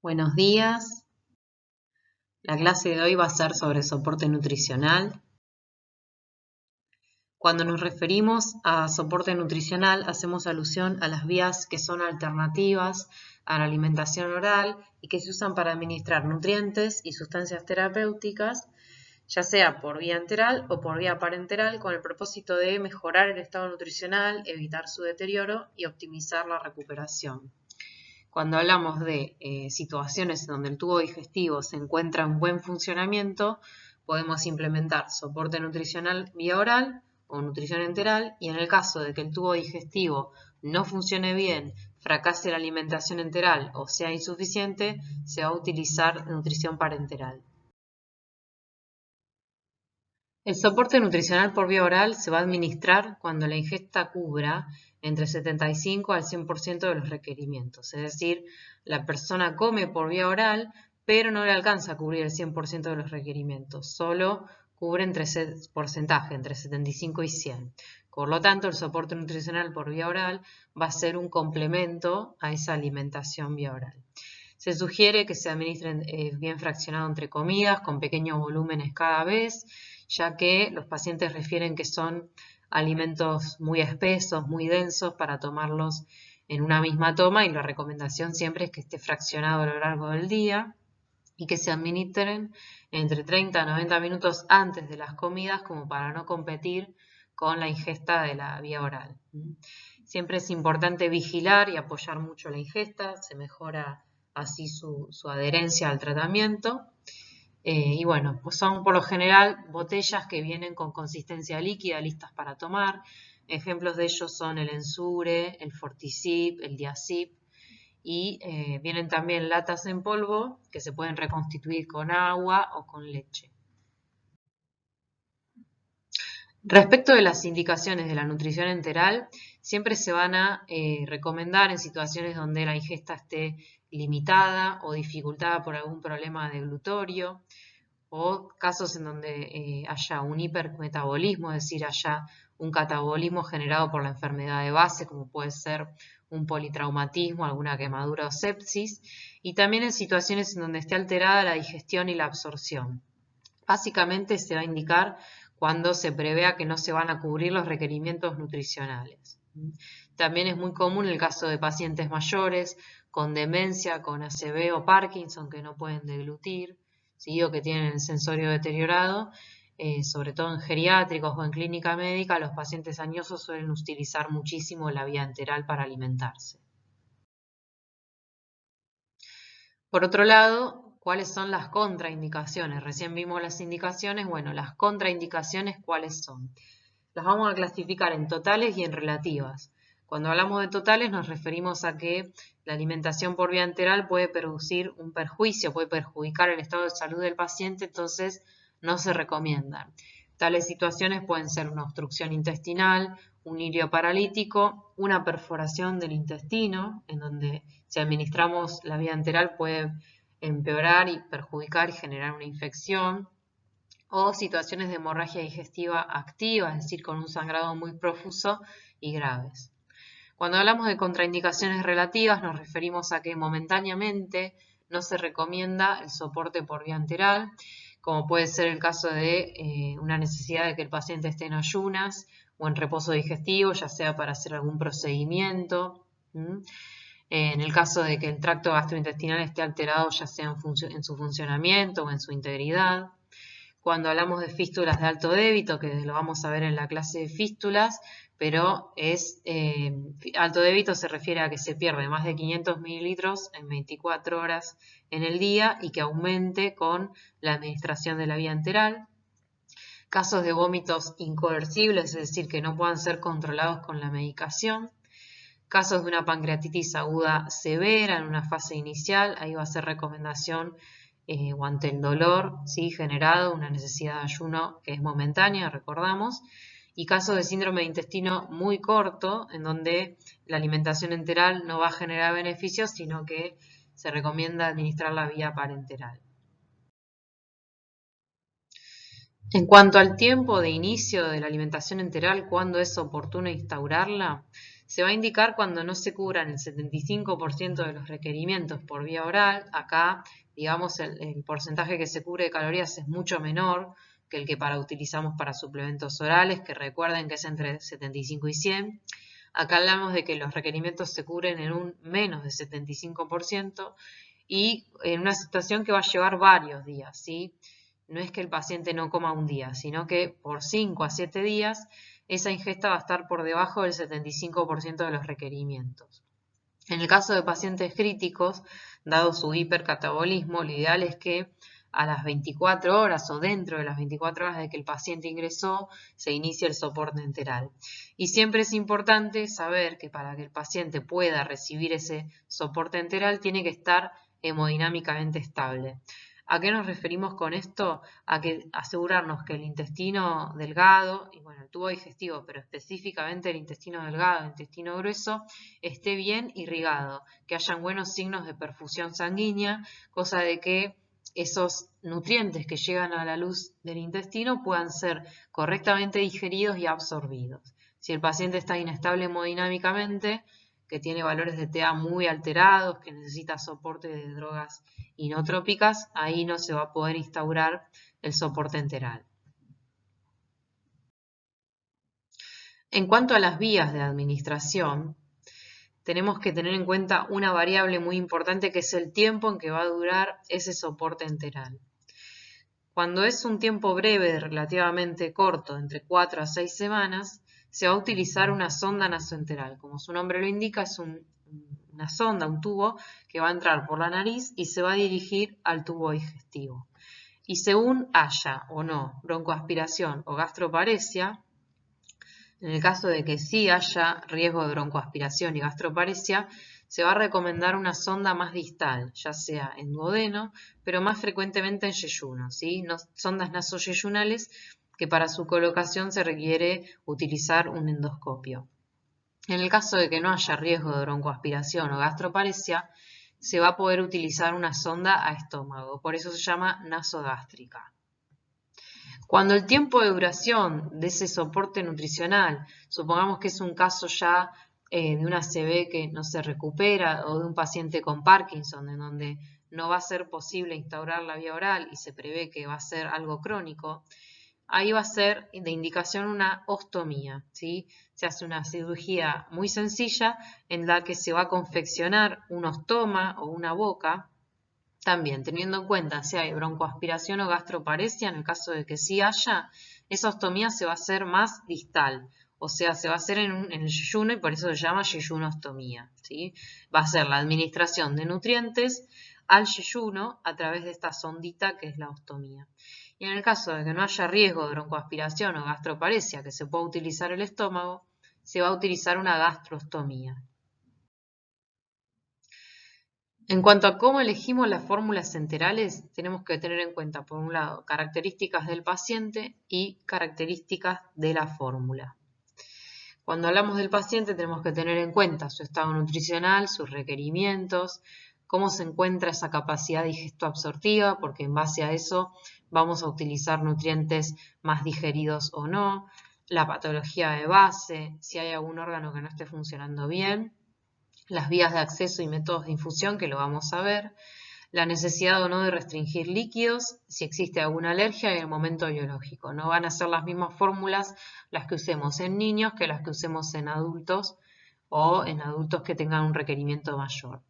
Buenos días. La clase de hoy va a ser sobre soporte nutricional. Cuando nos referimos a soporte nutricional, hacemos alusión a las vías que son alternativas a la alimentación oral y que se usan para administrar nutrientes y sustancias terapéuticas, ya sea por vía enteral o por vía parenteral, con el propósito de mejorar el estado nutricional, evitar su deterioro y optimizar la recuperación. Cuando hablamos de situaciones donde el tubo digestivo se encuentra en buen funcionamiento, podemos implementar soporte nutricional vía oral o nutrición enteral, y en el caso de que el tubo digestivo no funcione bien, fracase la alimentación enteral o sea insuficiente, se va a utilizar nutrición parenteral. El soporte nutricional por vía oral se va a administrar cuando la ingesta cubra entre 75 al 100% de los requerimientos, es decir, la persona come por vía oral, pero no le alcanza a cubrir el 100% de los requerimientos, solo cubre entre ese porcentaje, entre 75 y 100. Por lo tanto, el soporte nutricional por vía oral va a ser un complemento a esa alimentación vía oral. Se sugiere que se administren bien fraccionado entre comidas, con pequeños volúmenes cada vez, ya que los pacientes refieren que son alimentos muy espesos, muy densos para tomarlos en una misma toma, y la recomendación siempre es que esté fraccionado a lo largo del día y que se administren entre 30 a 90 minutos antes de las comidas, como para no competir con la ingesta de la vía oral. Siempre es importante vigilar y apoyar mucho la ingesta, se mejora así su adherencia al tratamiento. Y bueno, pues son por lo general botellas que vienen con consistencia líquida, listas para tomar. Ejemplos de ellos son el Ensure, el Fortisip, el Diazip, y vienen también latas en polvo que se pueden reconstituir con agua o con leche. Respecto de las indicaciones de la nutrición enteral, siempre se van a recomendar en situaciones donde la ingesta esté limitada o dificultada por algún problema deglutorio, o casos en donde haya un hipermetabolismo, es decir, haya un catabolismo generado por la enfermedad de base, como puede ser un politraumatismo, alguna quemadura o sepsis, y también en situaciones en donde esté alterada la digestión y la absorción. Básicamente se va a indicar cuando se prevea que no se van a cubrir los requerimientos nutricionales. También es muy común el caso de pacientes mayores con demencia, con ACV o Parkinson, que no pueden deglutir, ¿sí? O que tienen el sensorio deteriorado, sobre todo en geriátricos o en clínica médica. Los pacientes añosos suelen utilizar muchísimo la vía enteral para alimentarse. Por otro lado, ¿cuáles son las contraindicaciones? Recién vimos las indicaciones, bueno, las contraindicaciones, ¿cuáles son? Las vamos a clasificar en totales y en relativas. Cuando hablamos de totales nos referimos a que la alimentación por vía enteral puede producir un perjuicio, puede perjudicar el estado de salud del paciente, entonces no se recomiendan. Tales situaciones pueden ser una obstrucción intestinal, un ilio paralítico, una perforación del intestino, en donde si administramos la vía enteral puede empeorar y perjudicar y generar una infección, o situaciones de hemorragia digestiva activa, es decir, con un sangrado muy profuso y graves. Cuando hablamos de contraindicaciones relativas nos referimos a que momentáneamente no se recomienda el soporte por vía enteral, como puede ser el caso de una necesidad de que el paciente esté en ayunas o en reposo digestivo, ya sea para hacer algún procedimiento. En el caso de que el tracto gastrointestinal esté alterado, ya sea en su funcionamiento o en su integridad. Cuando hablamos de fístulas de alto débito, que lo vamos a ver en la clase de fístulas, pero alto débito se refiere a que se pierde más de 500 mililitros en 24 horas en el día y que aumente con la administración de la vía enteral. Casos de vómitos incoercibles, es decir, que no puedan ser controlados con la medicación. Casos de una pancreatitis aguda severa en una fase inicial, ahí va a ser recomendación o ante el dolor, ¿sí? Generado, una necesidad de ayuno que es momentánea, recordamos, y casos de síndrome de intestino muy corto, en donde la alimentación enteral no va a generar beneficios, sino que se recomienda administrar la vía parenteral. En cuanto al tiempo de inicio de la alimentación enteral, ¿cuándo es oportuno instaurarla? Se va a indicar cuando no se cubran el 75% de los requerimientos por vía oral. Acá, digamos, el porcentaje que se cubre de calorías es mucho menor que el que utilizamos para suplementos orales, que recuerden que es entre 75 y 100. Acá hablamos de que los requerimientos se cubren en un menos de 75% y en una situación que va a llevar varios días, ¿sí? No es que el paciente no coma un día, sino que por 5 a 7 días esa ingesta va a estar por debajo del 75% de los requerimientos. En el caso de pacientes críticos, dado su hipercatabolismo, lo ideal es que a las 24 horas o dentro de las 24 horas de que el paciente ingresó, se inicie el soporte enteral. Y siempre es importante saber que para que el paciente pueda recibir ese soporte enteral tiene que estar hemodinámicamente estable. ¿A qué nos referimos con esto? A que asegurarnos que el intestino delgado, y bueno, el tubo digestivo, pero específicamente el intestino delgado, el intestino grueso, esté bien irrigado, que hayan buenos signos de perfusión sanguínea, cosa de que esos nutrientes que llegan a la luz del intestino puedan ser correctamente digeridos y absorbidos. Si el paciente está inestable hemodinámicamente, que tiene valores de TA muy alterados, que necesita soporte de drogas inotrópicas, ahí no se va a poder instaurar el soporte enteral. En cuanto a las vías de administración, tenemos que tener en cuenta una variable muy importante que es el tiempo en que va a durar ese soporte enteral. Cuando es un tiempo breve, relativamente corto, entre 4 a 6 semanas, se va a utilizar una sonda nasoenteral. Como su nombre lo indica, es una sonda, un tubo que va a entrar por la nariz y se va a dirigir al tubo digestivo. Y según haya o no broncoaspiración o gastroparesia, en el caso de que sí haya riesgo de broncoaspiración y gastroparesia, se va a recomendar una sonda más distal, ya sea en duodeno, pero más frecuentemente en yeyuno, ¿sí? Sondas nasoyeyunales que para su colocación se requiere utilizar un endoscopio. En el caso de que no haya riesgo de broncoaspiración o gastroparesia, se va a poder utilizar una sonda a estómago, por eso se llama nasogástrica. Cuando el tiempo de duración de ese soporte nutricional, supongamos que es un caso ya de una ACV que no se recupera o de un paciente con Parkinson, en donde no va a ser posible instaurar la vía oral y se prevé que va a ser algo crónico, ahí va a ser de indicación una ostomía, ¿sí? Se hace una cirugía muy sencilla en la que se va a confeccionar un ostoma o una boca. También, teniendo en cuenta si hay broncoaspiración o gastroparesia, en el caso de que sí haya, esa ostomía se va a hacer más distal, o sea, se va a hacer en el yeyuno y por eso se llama yeyunostomía, ¿sí? Va a ser la administración de nutrientes al yeyuno a través de esta sondita que es la ostomía. Y en el caso de que no haya riesgo de broncoaspiración o gastroparesia, que se pueda utilizar el estómago, se va a utilizar una gastrostomía. En cuanto a cómo elegimos las fórmulas enterales, tenemos que tener en cuenta, por un lado, características del paciente y características de la fórmula. Cuando hablamos del paciente, tenemos que tener en cuenta su estado nutricional, sus requerimientos, cómo se encuentra esa capacidad digesto-absortiva, porque en base a eso vamos a utilizar nutrientes más digeridos o no, la patología de base, si hay algún órgano que no esté funcionando bien, las vías de acceso y métodos de infusión, que lo vamos a ver, la necesidad o no de restringir líquidos, si existe alguna alergia y el momento biológico. No van a ser las mismas fórmulas las que usemos en niños que las que usemos en adultos o en adultos que tengan un requerimiento mayor.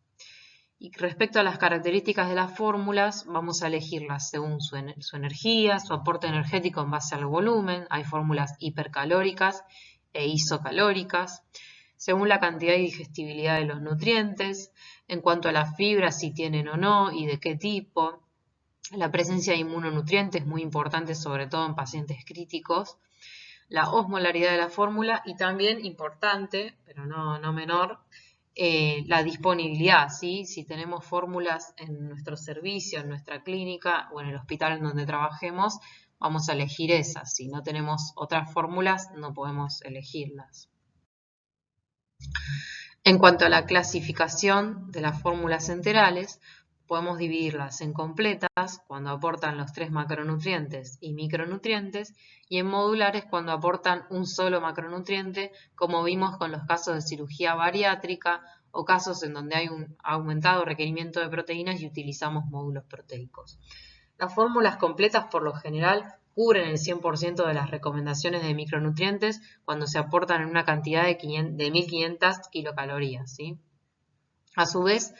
Y respecto a las características de las fórmulas, vamos a elegirlas según su energía, su aporte energético en base al volumen. Hay fórmulas hipercalóricas e isocalóricas, según la cantidad y digestibilidad de los nutrientes, en cuanto a las fibras, si tienen o no y de qué tipo, la presencia de inmunonutrientes es muy importante, sobre todo en pacientes críticos, la osmolaridad de la fórmula y también importante, pero no menor, la disponibilidad, ¿sí? Si tenemos fórmulas en nuestro servicio, en nuestra clínica o en el hospital en donde trabajemos, vamos a elegir esas. Si no tenemos otras fórmulas, no podemos elegirlas. En cuanto a la clasificación de las fórmulas enterales, podemos dividirlas en completas, cuando aportan los 3 macronutrientes y micronutrientes, y en modulares cuando aportan un solo macronutriente, como vimos con los casos de cirugía bariátrica o casos en donde hay un aumentado requerimiento de proteínas y utilizamos módulos proteicos. Las fórmulas completas por lo general cubren el 100% de las recomendaciones de micronutrientes cuando se aportan en una cantidad de 1500 kilocalorías, ¿sí? A su vez,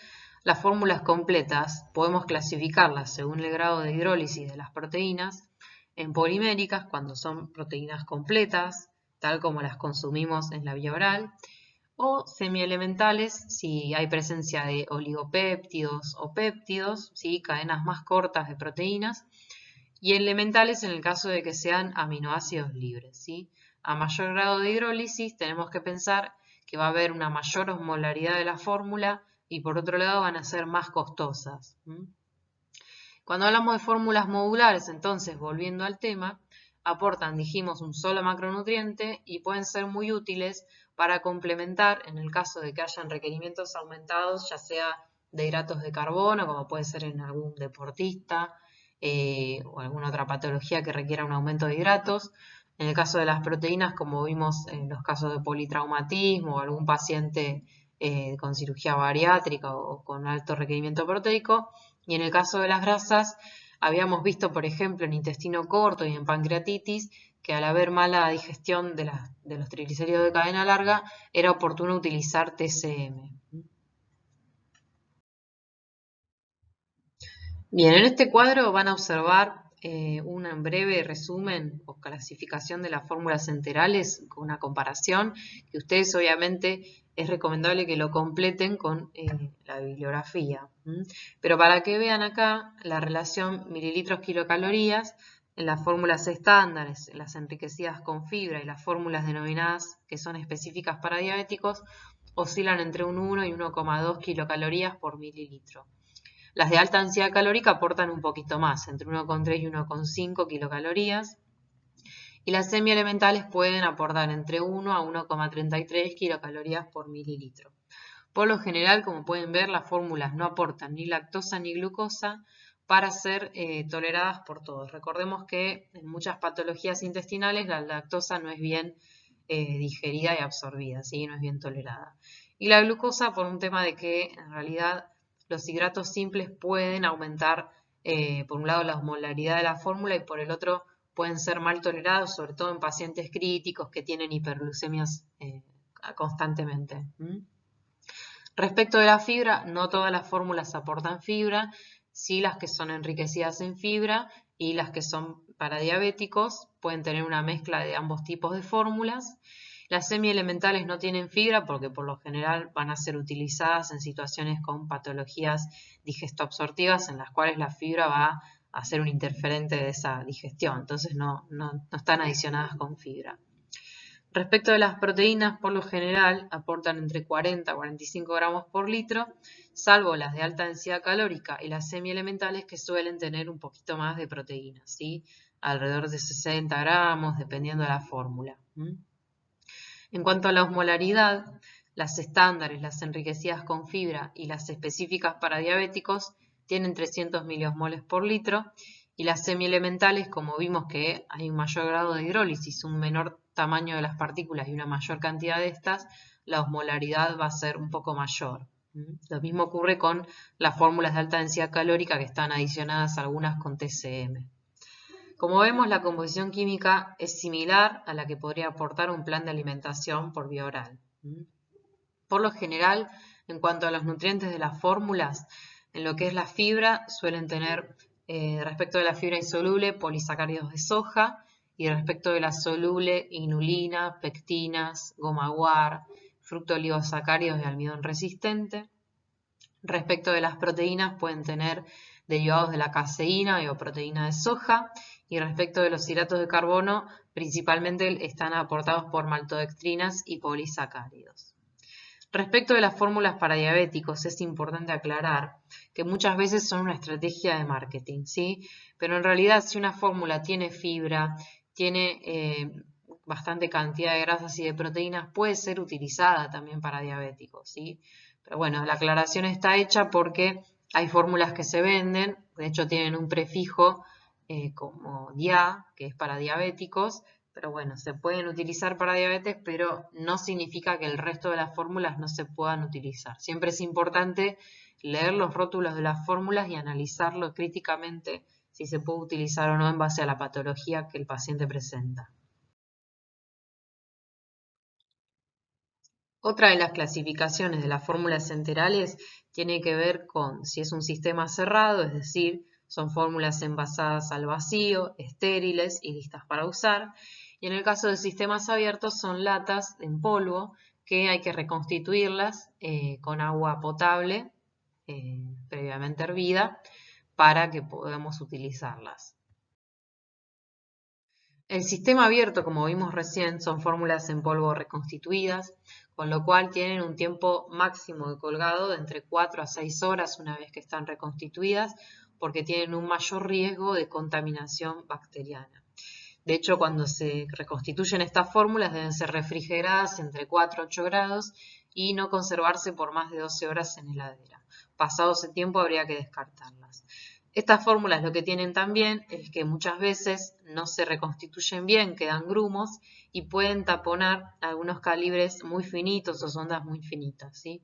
las fórmulas completas podemos clasificarlas según el grado de hidrólisis de las proteínas en poliméricas cuando son proteínas completas, tal como las consumimos en la vía oral, o semielementales si hay presencia de oligopéptidos o péptidos, ¿sí? Cadenas más cortas de proteínas, y elementales en el caso de que sean aminoácidos libres, ¿sí? A mayor grado de hidrólisis tenemos que pensar que va a haber una mayor osmolaridad de la fórmula y por otro lado van a ser más costosas. Cuando hablamos de fórmulas modulares, entonces, volviendo al tema, aportan, dijimos, un solo macronutriente y pueden ser muy útiles para complementar en el caso de que hayan requerimientos aumentados, ya sea de hidratos de carbono, como puede ser en algún deportista o alguna otra patología que requiera un aumento de hidratos. En el caso de las proteínas, como vimos en los casos de politraumatismo o algún paciente con cirugía bariátrica o con alto requerimiento proteico. Y en el caso de las grasas, habíamos visto, por ejemplo, en intestino corto y en pancreatitis, que al haber mala digestión de los triglicéridos de cadena larga, era oportuno utilizar TCM. Bien, en este cuadro van a observar un breve resumen o clasificación de las fórmulas enterales con una comparación que ustedes obviamente es recomendable que lo completen con la bibliografía. Pero para que vean acá la relación mililitros kilocalorías en las fórmulas estándares, en las enriquecidas con fibra y las fórmulas denominadas que son específicas para diabéticos oscilan entre un 1 y 1,2 kilocalorías por mililitro. Las de alta densidad calórica aportan un poquito más, entre 1,3 y 1,5 kilocalorías. Y las semielementales pueden aportar entre 1 a 1,33 kilocalorías por mililitro. Por lo general, como pueden ver, las fórmulas no aportan ni lactosa ni glucosa para ser toleradas por todos. Recordemos que en muchas patologías intestinales la lactosa no es bien digerida y absorbida, ¿sí? No es bien tolerada. Y la glucosa por un tema de que en realidad los hidratos simples pueden aumentar, por un lado, la osmolaridad de la fórmula y por el otro pueden ser mal tolerados, sobre todo en pacientes críticos que tienen hiperglucemias constantemente. Respecto de la fibra, no todas las fórmulas aportan fibra, sí las que son enriquecidas en fibra y las que son para diabéticos pueden tener una mezcla de ambos tipos de fórmulas. Las semielementales no tienen fibra porque por lo general van a ser utilizadas en situaciones con patologías digestoabsortivas en las cuales la fibra va a ser un interferente de esa digestión, entonces no están adicionadas con fibra. Respecto de las proteínas, por lo general aportan entre 40 a 45 gramos por litro, salvo las de alta densidad calórica y las semielementales que suelen tener un poquito más de proteínas, ¿sí? Alrededor de 60 gramos, dependiendo de la fórmula. En cuanto a la osmolaridad, las estándares, las enriquecidas con fibra y las específicas para diabéticos tienen 300 miliosmoles por litro y las semielementales, como vimos que hay un mayor grado de hidrólisis, un menor tamaño de las partículas y una mayor cantidad de estas, la osmolaridad va a ser un poco mayor. Lo mismo ocurre con las fórmulas de alta densidad calórica que están adicionadas algunas con TCM. Como vemos, la composición química es similar a la que podría aportar un plan de alimentación por vía oral. Por lo general, en cuanto a los nutrientes de las fórmulas, en lo que es la fibra, suelen tener, respecto de la fibra insoluble, polisacáridos de soja, y respecto de la soluble, inulina, pectinas, goma guar, fructooligosacáridos de almidón resistente. Respecto de las proteínas, pueden tener derivados de la caseína o proteína de soja, y respecto de los hidratos de carbono, principalmente están aportados por maltodextrinas y polisacáridos. Respecto de las fórmulas para diabéticos, es importante aclarar que muchas veces son una estrategia de marketing, ¿sí? Pero en realidad, si una fórmula tiene fibra, tiene bastante cantidad de grasas y de proteínas, puede ser utilizada también para diabéticos, ¿sí? Pero bueno, la aclaración está hecha porque Hay fórmulas que se venden, de hecho tienen un prefijo como DIA, que es para diabéticos, pero bueno, se pueden utilizar para diabetes, pero no significa que el resto de las fórmulas no se puedan utilizar. Siempre es importante leer los rótulos de las fórmulas y analizarlo críticamente si se puede utilizar o no en base a la patología que el paciente presenta. Otra de las clasificaciones de las fórmulas enterales tiene que ver con si es un sistema cerrado, es decir, son fórmulas envasadas al vacío, estériles y listas para usar. Y en el caso de sistemas abiertos son latas en polvo que hay que reconstituirlas con agua potable previamente hervida para que podamos utilizarlas. El sistema abierto, como vimos recién, son fórmulas en polvo reconstituidas, con lo cual tienen un tiempo máximo de colgado de entre 4 a 6 horas una vez que están reconstituidas, porque tienen un mayor riesgo de contaminación bacteriana. De hecho, cuando se reconstituyen estas fórmulas deben ser refrigeradas entre 4 a 8 grados y no conservarse por más de 12 horas en heladera. Pasado ese tiempo habría que descartarlas. Estas fórmulas lo que tienen también es que muchas veces no se reconstituyen bien, quedan grumos y pueden taponar algunos calibres muy finitos o sondas muy finitas, ¿sí?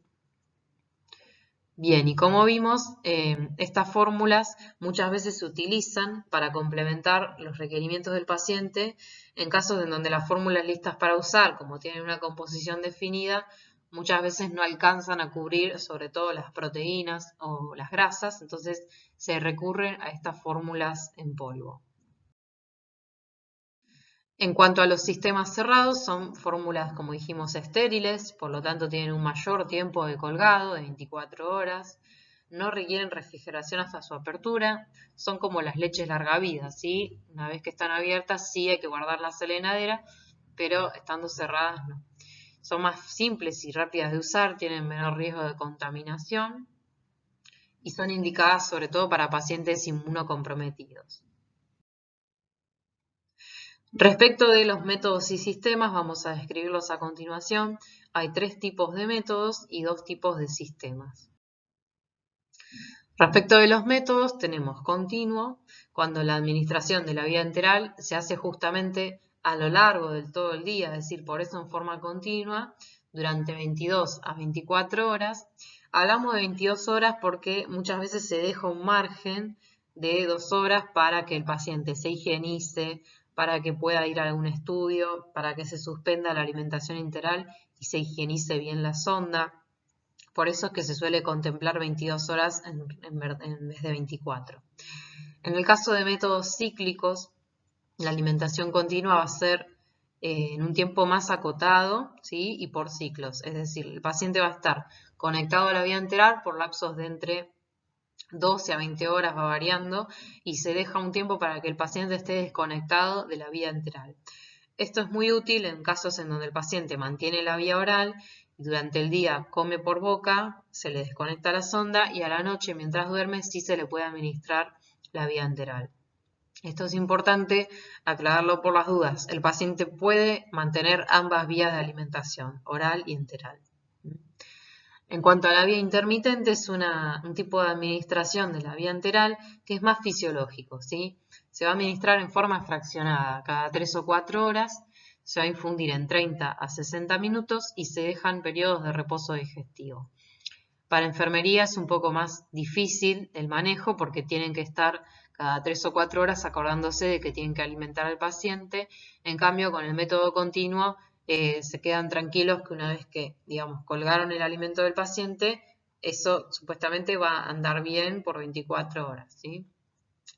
Bien, y como vimos, estas fórmulas muchas veces se utilizan para complementar los requerimientos del paciente en casos en donde las fórmulas listas para usar, como tienen una composición definida, muchas veces no alcanzan a cubrir sobre todo las proteínas o las grasas, entonces se recurre a estas fórmulas en polvo. En cuanto a los sistemas cerrados, son fórmulas, como dijimos, estériles, por lo tanto tienen un mayor tiempo de colgado, de 24 horas, no requieren refrigeración hasta su apertura, son como las leches largavidas, ¿sí? Una vez que están abiertas sí hay que guardarlas en la heladera, pero estando cerradas no. Son más simples y rápidas de usar, tienen menor riesgo de contaminación y son indicadas sobre todo para pacientes inmunocomprometidos. Respecto de los métodos y sistemas, vamos a describirlos a continuación. Hay 3 tipos de métodos y 2 tipos de sistemas. Respecto de los métodos, tenemos continuo, cuando la administración de la vía enteral se hace justamente a lo largo del todo el día, es decir, por eso en forma continua, durante 22 a 24 horas. Hablamos de 22 horas porque muchas veces se deja un margen de 2 horas para que el paciente se higienice, para que pueda ir a algún estudio, para que se suspenda la alimentación enteral y se higienice bien la sonda. Por eso es que se suele contemplar 22 horas en vez de 24. En el caso de métodos cíclicos, la alimentación continua va a ser en un tiempo más acotado, ¿sí? Y por ciclos. Es decir, el paciente va a estar conectado a la vía enteral por lapsos de entre 12 a 20 horas, va variando, y se deja un tiempo para que el paciente esté desconectado de la vía enteral. Esto es muy útil en casos en donde el paciente mantiene la vía oral y durante el día come por boca, se le desconecta la sonda y a la noche mientras duerme sí se le puede administrar la vía enteral. Esto es importante aclararlo por las dudas. El paciente puede mantener ambas vías de alimentación, oral y enteral. En cuanto a la vía intermitente, es un tipo de administración de la vía enteral que es más fisiológico, ¿sí? Se va a administrar en forma fraccionada, cada 3 o 4 horas, se va a infundir en 30 a 60 minutos y se dejan periodos de reposo digestivo. Para enfermería es un poco más difícil el manejo porque tienen que estar cada 3 o 4 horas acordándose de que tienen que alimentar al paciente. En cambio, con el método continuo se quedan tranquilos que una vez que, digamos, colgaron el alimento del paciente, eso supuestamente va a andar bien por 24 horas, ¿sí?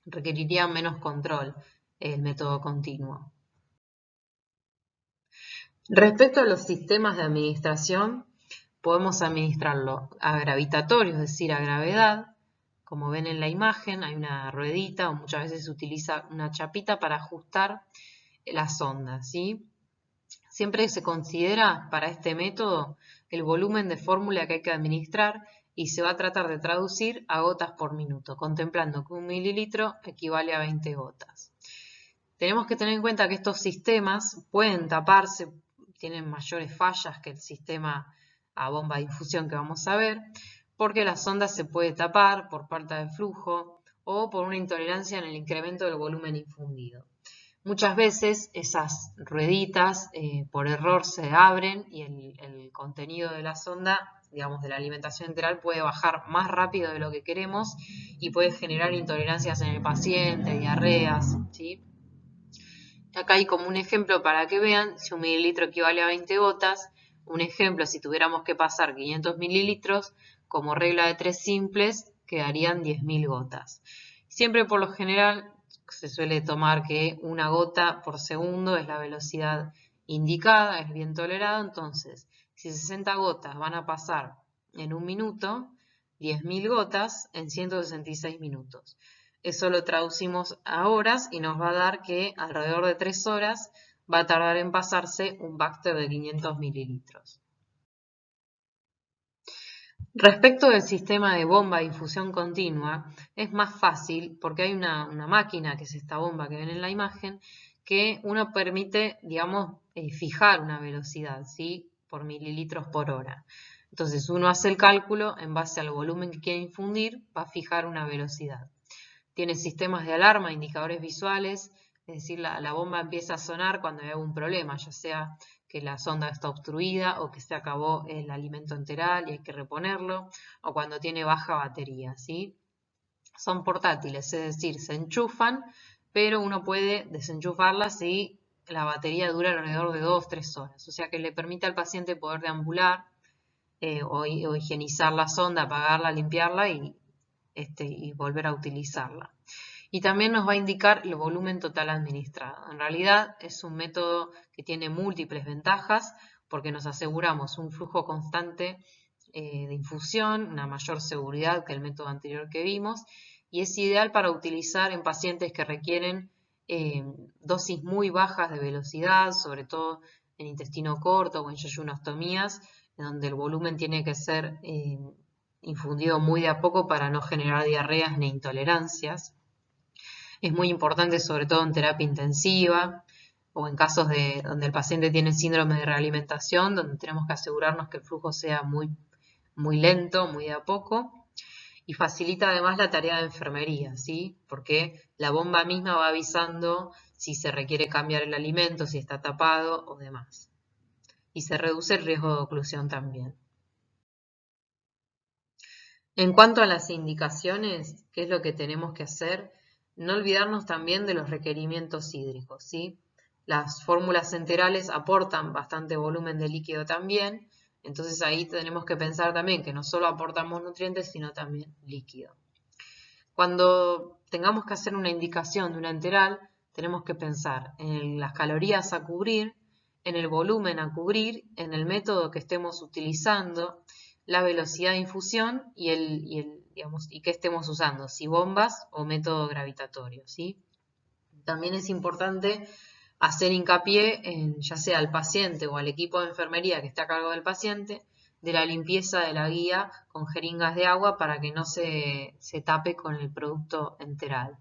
Requeriría menos control el método continuo. Respecto a los sistemas de administración, podemos administrarlo a gravitatorio, es decir, a gravedad. Como ven en la imagen, hay una ruedita o muchas veces se utiliza una chapita para ajustar la sonda, ¿sí? Siempre se considera para este método el volumen de fórmula que hay que administrar y se va a tratar de traducir a gotas por minuto, contemplando que 1 mililitro equivale a 20 gotas. Tenemos que tener en cuenta que estos sistemas pueden taparse, tienen mayores fallas que el sistema a bomba de infusión que vamos a ver, porque la sonda se puede tapar por falta de flujo o por una intolerancia en el incremento del volumen infundido. Muchas veces esas rueditas por error se abren y el contenido de la sonda, digamos de la alimentación enteral, puede bajar más rápido de lo que queremos y puede generar intolerancias en el paciente, diarreas, ¿sí? Acá hay como un ejemplo para que vean, si un mililitro equivale a 20 gotas, un ejemplo, si tuviéramos que pasar 500 mililitros, como regla de 3 simples, quedarían 10.000 gotas. Siempre por lo general se suele tomar que una gota por segundo es la velocidad indicada, es bien tolerado, entonces si 60 gotas van a pasar en un minuto, 10.000 gotas en 166 minutos. Eso lo traducimos a horas y nos va a dar que alrededor de 3 horas va a tardar en pasarse un Baxter de 500 mililitros. Respecto del sistema de bomba de infusión continua, es más fácil porque hay una máquina, que es esta bomba que ven en la imagen, que uno permite, digamos, fijar una velocidad, ¿sí? Por mililitros por hora. Entonces uno hace el cálculo en base al volumen que quiere infundir, va a fijar una velocidad. Tiene sistemas de alarma, indicadores visuales, es decir, la bomba empieza a sonar cuando hay algún problema, ya sea que la sonda está obstruida o que se acabó el alimento enteral y hay que reponerlo, o cuando tiene baja batería, ¿sí? Son portátiles, es decir, se enchufan, pero uno puede desenchufarlas si la batería dura alrededor de 2-3 horas, o sea que le permite al paciente poder deambular o higienizar la sonda, apagarla, limpiarla y volver a utilizarla. Y también nos va a indicar el volumen total administrado. En realidad es un método que tiene múltiples ventajas porque nos aseguramos un flujo constante de infusión, una mayor seguridad que el método anterior que vimos, y es ideal para utilizar en pacientes que requieren dosis muy bajas de velocidad, sobre todo en intestino corto o en yeyunostomías, en donde el volumen tiene que ser infundido muy de a poco para no generar diarreas ni intolerancias. Es muy importante sobre todo en terapia intensiva o en casos donde el paciente tiene síndrome de realimentación, donde tenemos que asegurarnos que el flujo sea muy, muy lento, muy de a poco. Y facilita además la tarea de enfermería, ¿sí? Porque la bomba misma va avisando si se requiere cambiar el alimento, si está tapado o demás. Y se reduce el riesgo de oclusión también. En cuanto a las indicaciones, ¿qué es lo que tenemos que hacer? No olvidarnos también de los requerimientos hídricos, ¿sí? Las fórmulas enterales aportan bastante volumen de líquido también, entonces ahí tenemos que pensar también que no solo aportamos nutrientes, sino también líquido. Cuando tengamos que hacer una indicación de una enteral, tenemos que pensar en las calorías a cubrir, en el volumen a cubrir, en el método que estemos utilizando, la velocidad de infusión y qué estemos usando, si bombas o método gravitatorio, ¿sí? También es importante hacer hincapié en, ya sea al paciente o al equipo de enfermería que está a cargo del paciente, de la limpieza de la guía con jeringas de agua para que no se tape con el producto enteral.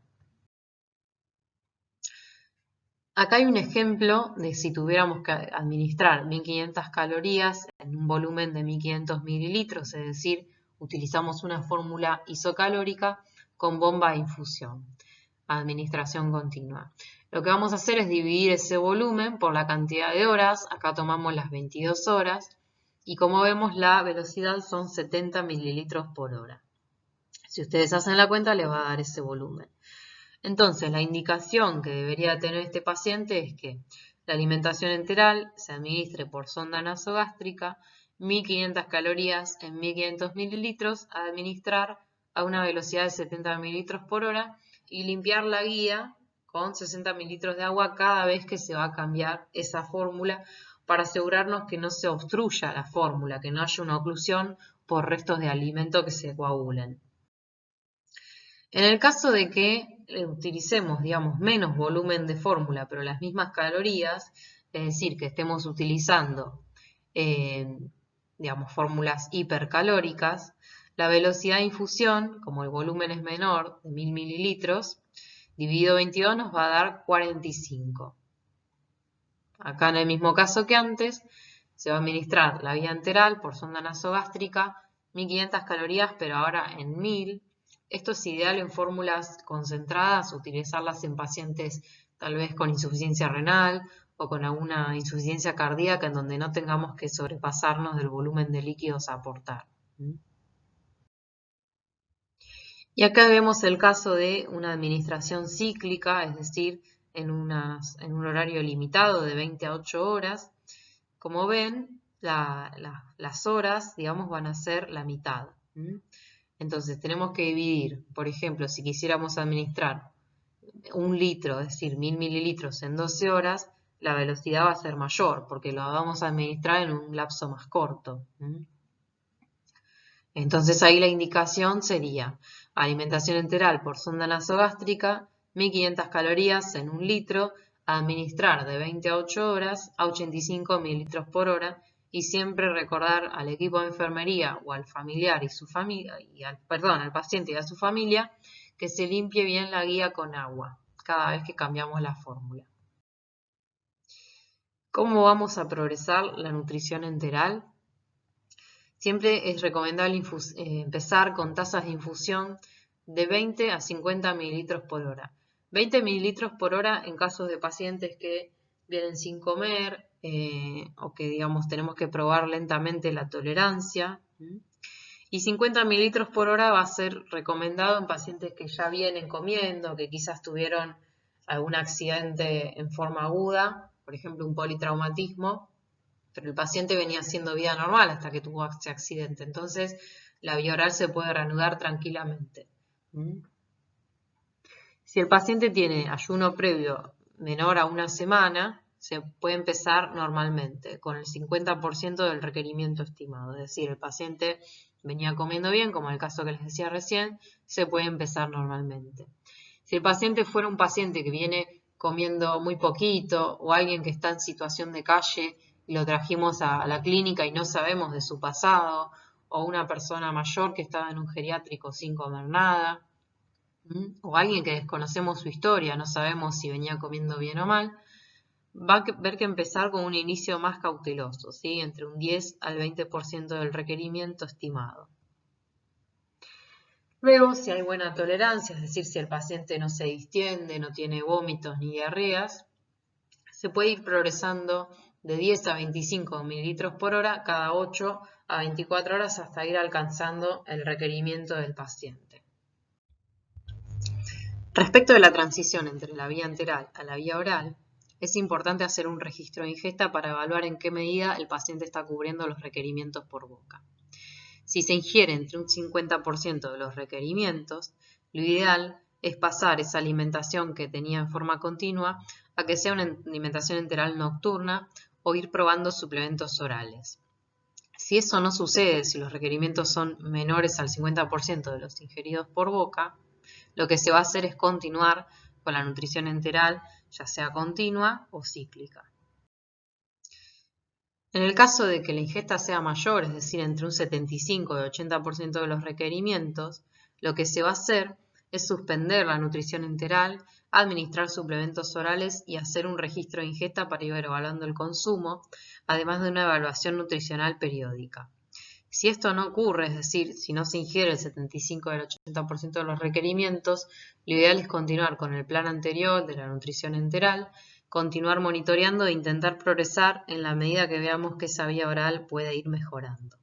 Acá hay un ejemplo de si tuviéramos que administrar 1500 calorías en un volumen de 1500 mililitros, es decir, utilizamos una fórmula isocalórica con bomba de infusión, administración continua. Lo que vamos a hacer es dividir ese volumen por la cantidad de horas, acá tomamos las 22 horas, y como vemos la velocidad son 70 mililitros por hora. Si ustedes hacen la cuenta les va a dar ese volumen. Entonces, la indicación que debería tener este paciente es que la alimentación enteral se administre por sonda nasogástrica, 1500 calorías en 1500 mililitros, a administrar a una velocidad de 70 mililitros por hora y limpiar la guía con 60 mililitros de agua cada vez que se va a cambiar esa fórmula para asegurarnos que no se obstruya la fórmula, que no haya una oclusión por restos de alimento que se coagulen. En el caso de que utilicemos, digamos, menos volumen de fórmula, pero las mismas calorías, es decir, que estemos utilizando, digamos, fórmulas hipercalóricas, la velocidad de infusión, como el volumen es menor de 1000 mililitros, dividido 22 nos va a dar 45. Acá en el mismo caso que antes, se va a administrar la vía enteral por sonda nasogástrica 1500 calorías, pero ahora en 1000. Esto es ideal en fórmulas concentradas, utilizarlas en pacientes tal vez con insuficiencia renal o con alguna insuficiencia cardíaca en donde no tengamos que sobrepasarnos del volumen de líquidos a aportar. Y acá vemos el caso de una administración cíclica, es decir, en un horario limitado de 20 a 8 horas. Como ven, las horas, digamos, van a ser la mitad. Entonces tenemos que dividir, por ejemplo, si quisiéramos administrar 1 litro, es decir, 1000 mililitros en 12 horas, la velocidad va a ser mayor porque lo vamos a administrar en un lapso más corto. Entonces ahí la indicación sería alimentación enteral por sonda nasogástrica, 1500 calorías en 1 litro, a administrar de 20 a 8 horas a 85 mililitros por hora y siempre recordar al equipo de enfermería o al familiar y su familia, al paciente y a su familia que se limpie bien la guía con agua cada vez que cambiamos la fórmula. ¿Cómo vamos a progresar la nutrición enteral? Siempre es recomendable empezar con tasas de infusión de 20 a 50 mililitros por hora. 20 mililitros por hora en casos de pacientes que vienen sin comer o que, digamos, tenemos que probar lentamente la tolerancia. Y 50 mililitros por hora va a ser recomendado en pacientes que ya vienen comiendo, que quizás tuvieron algún accidente en forma aguda, por ejemplo un politraumatismo, pero el paciente venía haciendo vida normal hasta que tuvo ese accidente. Entonces, la vía oral se puede reanudar tranquilamente. Si el paciente tiene ayuno previo menor a 1 semana, se puede empezar normalmente, con el 50% del requerimiento estimado. Es decir, el paciente venía comiendo bien, como en el caso que les decía recién, se puede empezar normalmente. Si el paciente fuera un paciente que viene comiendo muy poquito o alguien que está en situación de calle y lo trajimos a la clínica y no sabemos de su pasado, o una persona mayor que estaba en un geriátrico sin comer nada, o alguien que desconocemos su historia, no sabemos si venía comiendo bien o mal, va a haber que empezar con un inicio más cauteloso, ¿sí? Entre un 10 al 20% del requerimiento estimado. Luego, si hay buena tolerancia, es decir, si el paciente no se distiende, no tiene vómitos ni diarreas, se puede ir progresando de 10 a 25 mililitros por hora cada 8 a 24 horas hasta ir alcanzando el requerimiento del paciente. Respecto de la transición entre la vía enteral a la vía oral, es importante hacer un registro de ingesta para evaluar en qué medida el paciente está cubriendo los requerimientos por boca. Si se ingiere entre un 50% de los requerimientos, lo ideal es pasar esa alimentación que tenía en forma continua a que sea una alimentación enteral nocturna o ir probando suplementos orales. Si eso no sucede, si los requerimientos son menores al 50% de los ingeridos por boca, lo que se va a hacer es continuar con la nutrición enteral, ya sea continua o cíclica. En el caso de que la ingesta sea mayor, es decir, entre un 75 y 80% de los requerimientos, lo que se va a hacer es suspender la nutrición enteral, administrar suplementos orales y hacer un registro de ingesta para ir evaluando el consumo, además de una evaluación nutricional periódica. Si esto no ocurre, es decir, si no se ingiere el 75 o el 80% de los requerimientos, lo ideal es continuar con el plan anterior de la nutrición enteral, continuar monitoreando e intentar progresar en la medida que veamos que esa vía oral puede ir mejorando.